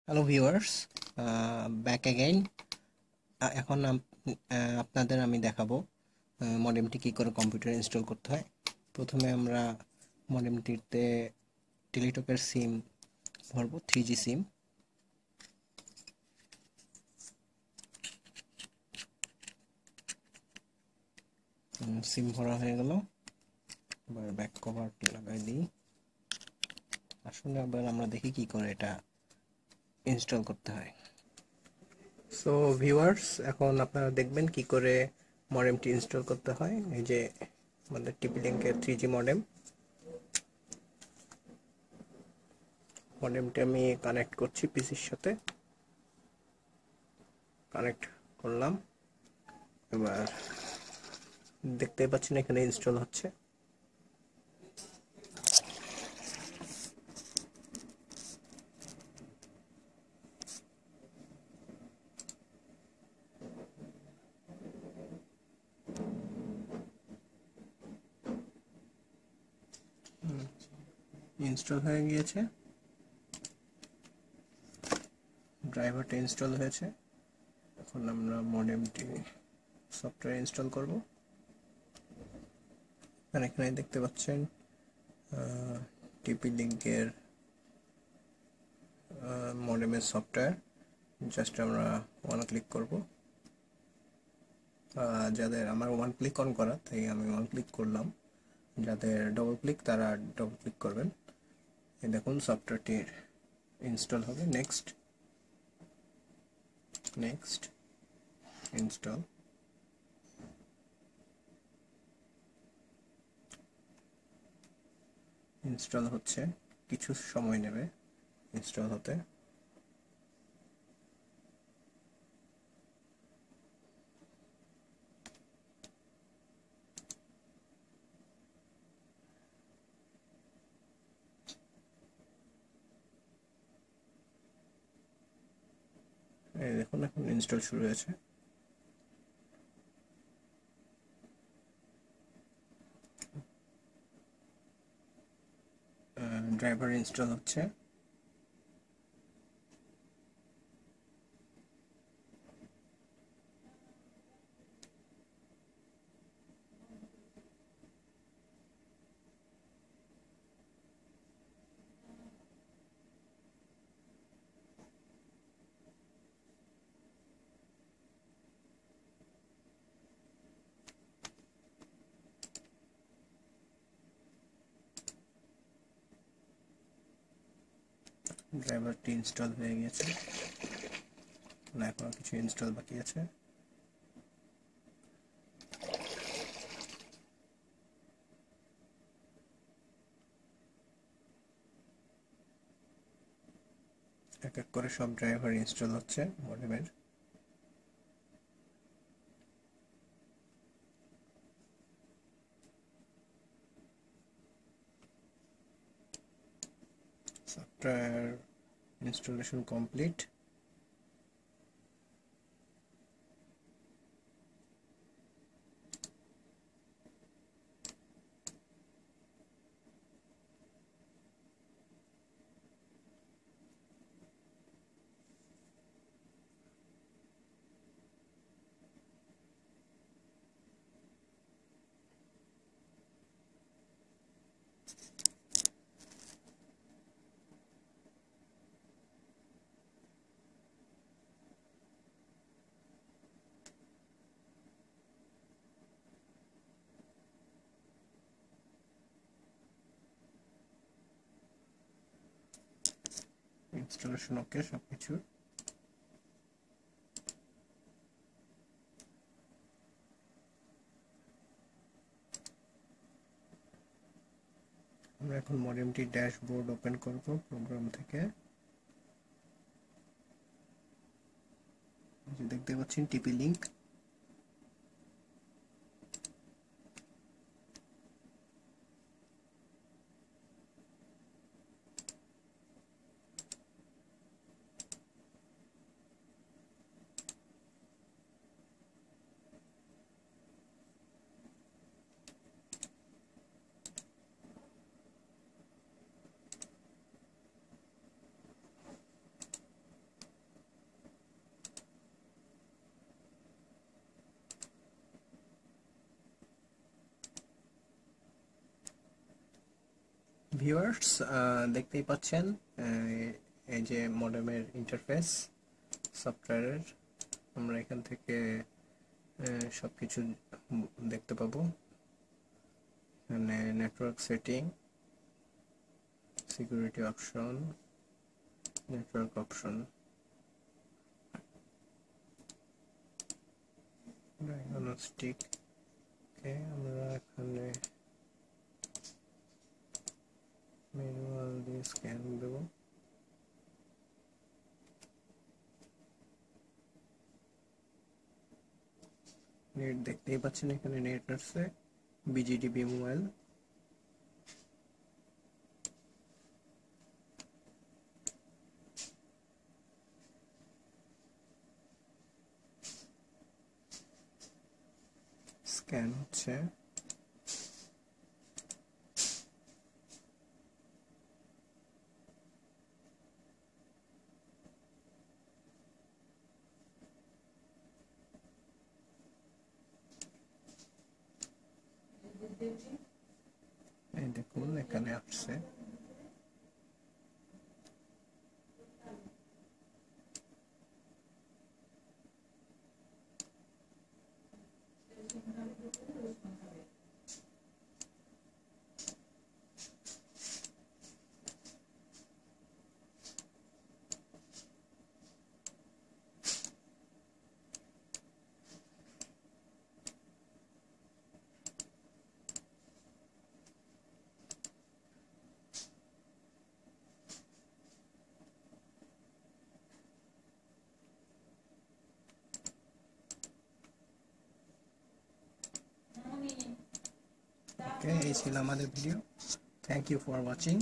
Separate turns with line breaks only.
Hello viewers, back again. এখন আপনাদের আমি দেখাবো মডেমটি কী করে কম্পিউটারে ইনস্টল করতে হয়। প্রথমে আমরা মডেমটিতে টেলিটকের সিম ভরবো, 3G সিম। সিম ভরা হয়ে গেল। এবার ব্যাক কভারটি লাগাই দিই। আসলে আবার আমরা দেখি কি করে এটা ইনস্টল করতে হয়। সো ভিউয়ার্স, এখন আপনারা দেখবেন কি করে মডেমটি ইনস্টল করতে হয়। এই যে আমাদের টিপি লিঙ্কের 3G মডেমটি আমি কানেক্ট করছি পিসির সাথে। কানেক্ট করলাম। এবার দেখতেই পাচ্ছেন এখানে ইনস্টল হচ্ছে। ইনস্টল হয়ে গিয়েছে, ড্রাইভারটা ইনস্টল হয়েছে। এখন আমরা মডেমটি সফটওয়্যার ইনস্টল করব। আর এখানে দেখতে পাচ্ছেন টিপি লিঙ্কের মডেমের সফটওয়্যার। জাস্ট আমরা ওয়ান ক্লিক করব। যাদের আমার ওয়ান ক্লিক অন করা, তাই আমি ওয়ান ক্লিক করলাম। যাদের ডবল ক্লিক তারা ডবল ক্লিক করবেন। এই দেখুন সফটওয়্যারটির ইনস্টল হবে। Next install. ইনস্টল হচ্ছে, কিছু সময় নেবে ইনস্টল হতে। এই দেখুন এখন ইনস্টল শুরু হয়েছে। ড্রাইভার ইনস্টল হচ্ছে। ড্রাইভারটি ইনস্টল হয়ে গেছে, না এখনো কিছু ইনস্টল বাকি আছে। এক এক করে সব ড্রাইভার ইনস্টল হচ্ছে মডেমের। Software installation complete. Installation okay সবকিছু। আমরা এখন মডেমটি ড্যাশবোর্ড ওপেন করব প্রোগ্রাম থেকে। দেখতে পাচ্ছেন টিপি লিঙ্ক। ভিউয়ার্স, দেখতেই পাচ্ছেন এই যে মডেমের ইন্টারফেস সফটওয়্যারের। আমরা এখান থেকে সবকিছু দেখতে পাবো। এখানে network setting, security option, network option, diagnostic. আমরা এখানে ম্যানুয়াল দিয়ে স্ক্যান দেব। নেট দেখতেই পাচ্ছেন, এখানে নেট আছে বিজিডিবি মোবাইল। স্ক্যান হচ্ছে। এই দেখুন এখানে আসছে। ওকে, এই ছিল আমাদের video. Thank you for watching.